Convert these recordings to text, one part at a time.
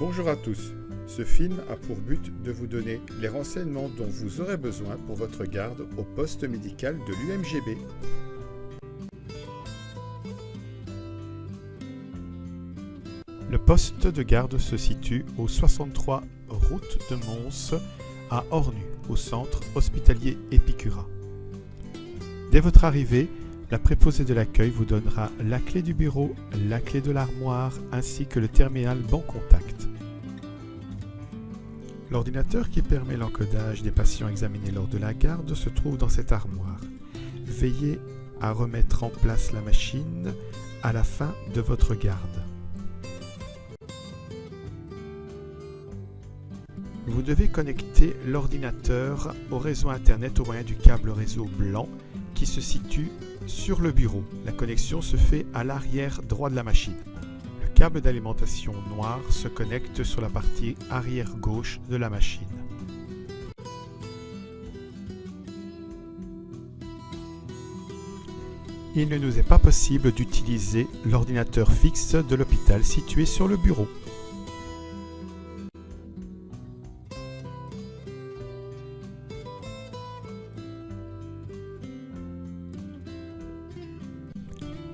Bonjour à tous. Ce film a pour but de vous donner les renseignements dont vous aurez besoin pour votre garde au poste médical de l'UMGB. Le poste de garde se situe au 63 route de Mons à Ornu, au centre hospitalier Épicura. Dès votre arrivée, la préposée de l'accueil vous donnera la clé du bureau, la clé de l'armoire ainsi que le terminal Bon Contact. L'ordinateur qui permet l'encodage des patients examinés lors de la garde se trouve dans cette armoire. Veillez à remettre en place la machine à la fin de votre garde. Vous devez connecter l'ordinateur au réseau Internet au moyen du câble réseau blanc qui se situe sur le bureau. La connexion se fait à l'arrière droit de la machine. Le câble d'alimentation noir se connecte sur la partie arrière gauche de la machine. Il ne nous est pas possible d'utiliser l'ordinateur fixe de l'hôpital situé sur le bureau.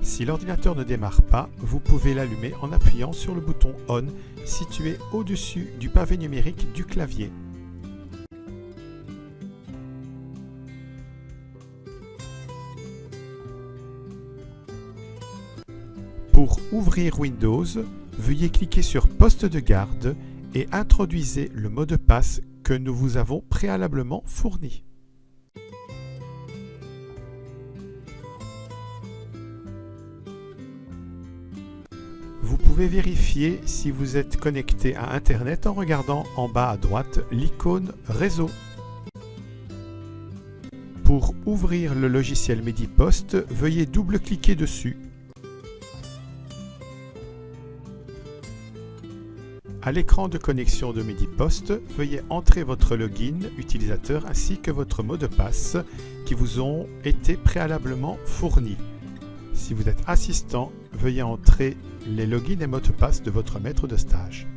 Si l'ordinateur ne démarre pas, vous pouvez l'allumer en appuyant sur le bouton ON situé au-dessus du pavé numérique du clavier. Pour ouvrir Windows, veuillez cliquer sur Poste de garde et introduisez le mot de passe que nous vous avons préalablement fourni. Vous pouvez vérifier si vous êtes connecté à Internet en regardant en bas à droite l'icône Réseau. Pour ouvrir le logiciel Medipost, veuillez double-cliquer dessus. À l'écran de connexion de Medipost, veuillez entrer votre login utilisateur ainsi que votre mot de passe qui vous ont été préalablement fournis. Si vous êtes assistant, veuillez entrer les logins et mots de passe de votre maître de stage.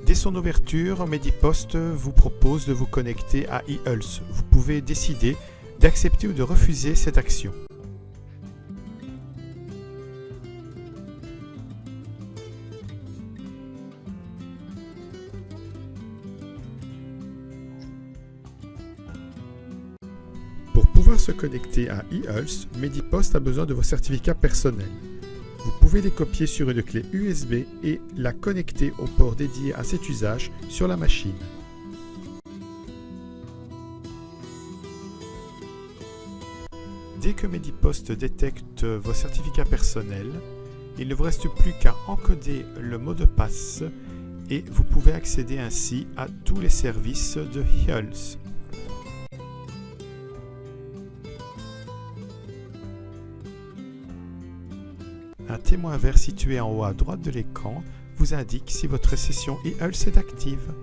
Dès son ouverture, Medipost vous propose de vous connecter à eHealth. Vous pouvez décider d'accepter ou de refuser cette action. Pour pouvoir se connecter à eHealth, Medipost a besoin de vos certificats personnels. Vous pouvez les copier sur une clé USB et la connecter au port dédié à cet usage sur la machine. Dès que Medipost détecte vos certificats personnels, il ne vous reste plus qu'à encoder le mot de passe et vous pouvez accéder ainsi à tous les services de eHealth. Un témoin vert situé en haut à droite de l'écran vous indique si votre session eHealth est active.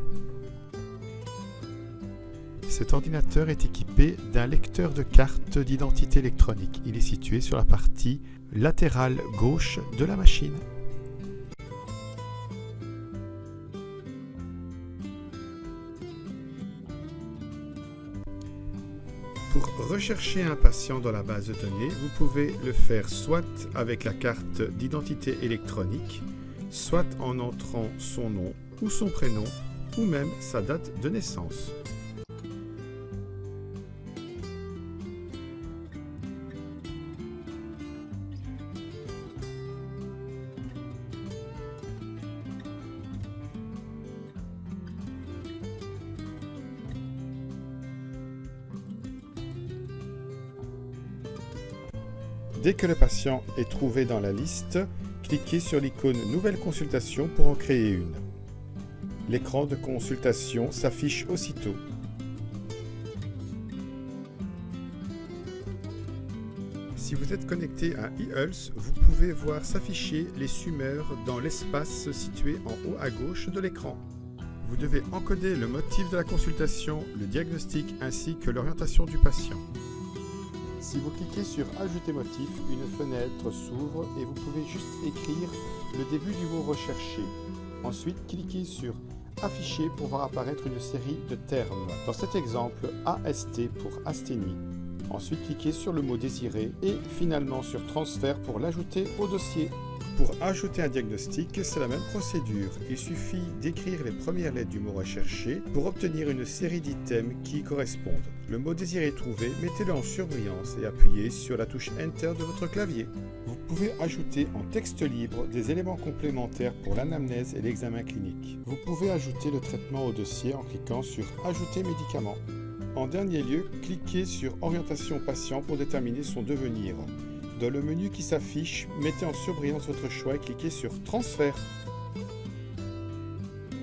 Cet ordinateur est équipé d'un lecteur de carte d'identité électronique. Il est situé sur la partie latérale gauche de la machine. Pour rechercher un patient dans la base de données, vous pouvez le faire soit avec la carte d'identité électronique, soit en entrant son nom ou son prénom, ou même sa date de naissance. Dès que le patient est trouvé dans la liste, cliquez sur l'icône Nouvelle consultation pour en créer une. L'écran de consultation s'affiche aussitôt. Si vous êtes connecté à eHealth, vous pouvez voir s'afficher les sumeurs dans l'espace situé en haut à gauche de l'écran. Vous devez encoder le motif de la consultation, le diagnostic ainsi que l'orientation du patient. Si vous cliquez sur Ajouter motif, une fenêtre s'ouvre et vous pouvez juste écrire le début du mot recherché. Ensuite, cliquez sur Afficher pour voir apparaître une série de termes. Dans cet exemple, AST pour asthénie. Ensuite, cliquez sur le mot désiré et finalement sur Transfert pour l'ajouter au dossier. Pour ajouter un diagnostic, c'est la même procédure. Il suffit d'écrire les premières lettres du mot recherché pour obtenir une série d'items qui correspondent. Le mot désiré trouvé, mettez-le en surbrillance et appuyez sur la touche Enter de votre clavier. Vous pouvez ajouter en texte libre des éléments complémentaires pour l'anamnèse et l'examen clinique. Vous pouvez ajouter le traitement au dossier en cliquant sur Ajouter médicament. En dernier lieu, cliquez sur Orientation patient pour déterminer son devenir. Dans le menu qui s'affiche, mettez en surbrillance votre choix et cliquez sur Transfert.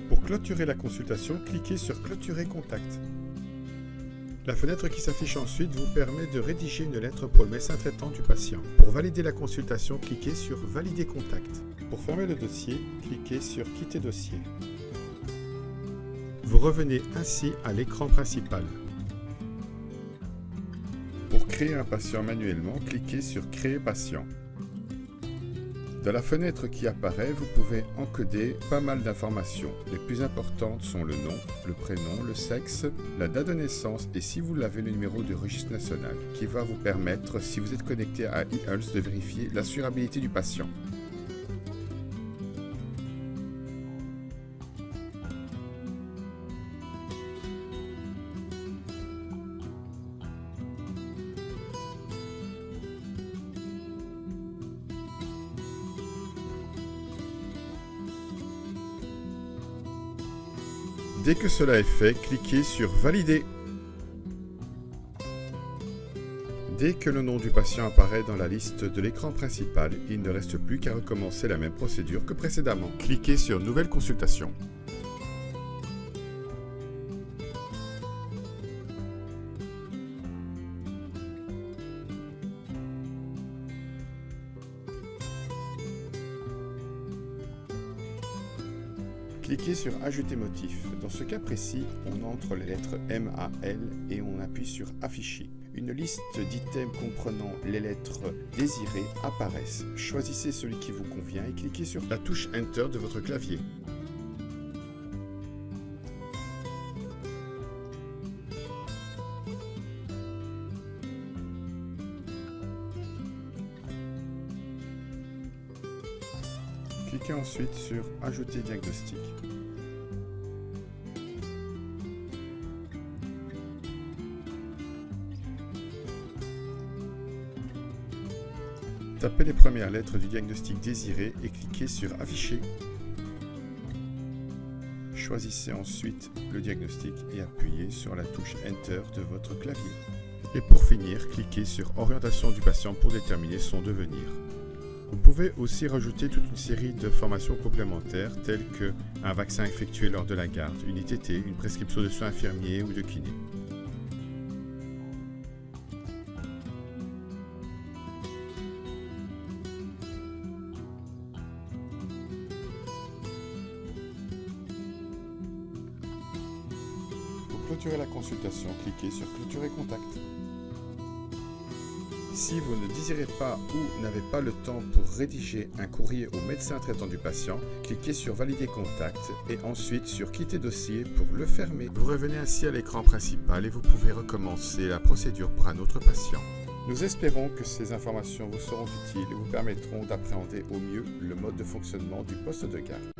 Pour clôturer la consultation, cliquez sur Clôturer contact. La fenêtre qui s'affiche ensuite vous permet de rédiger une lettre pour le médecin traitant du patient. Pour valider la consultation, cliquez sur Valider contact. Pour fermer le dossier, cliquez sur Quitter dossier. Vous revenez ainsi à l'écran principal. Pour créer un patient manuellement, cliquez sur Créer patient. Dans la fenêtre qui apparaît, vous pouvez encoder pas mal d'informations. Les plus importantes sont le nom, le prénom, le sexe, la date de naissance et si vous l'avez, le numéro du registre national, qui va vous permettre, si vous êtes connecté à eHealth, de vérifier l'assurabilité du patient. Dès que cela est fait, cliquez sur Valider. Dès que le nom du patient apparaît dans la liste de l'écran principal, il ne reste plus qu'à recommencer la même procédure que précédemment. Cliquez sur Nouvelle consultation. Cliquez sur Ajouter motif. Dans ce cas précis, on entre les lettres M à L et on appuie sur Afficher. Une liste d'items comprenant les lettres désirées apparaissent. Choisissez celui qui vous convient et cliquez sur la touche Enter de votre clavier. Cliquez ensuite sur Ajouter diagnostic. Tapez les premières lettres du diagnostic désiré et cliquez sur Afficher. Choisissez ensuite le diagnostic et appuyez sur la touche Enter de votre clavier. Et pour finir, cliquez sur Orientation du patient pour déterminer son devenir. Vous pouvez aussi rajouter toute une série de formations complémentaires telles qu'un vaccin effectué lors de la garde, une ITT, une prescription de soins infirmiers ou de kiné. Pour clôturer la consultation, cliquez sur Clôturer contact. Si vous ne désirez pas ou n'avez pas le temps pour rédiger un courrier au médecin traitant du patient, cliquez sur Valider contact et ensuite sur Quitter dossier pour le fermer. Vous revenez ainsi à l'écran principal et vous pouvez recommencer la procédure pour un autre patient. Nous espérons que ces informations vous seront utiles et vous permettront d'appréhender au mieux le mode de fonctionnement du poste de garde.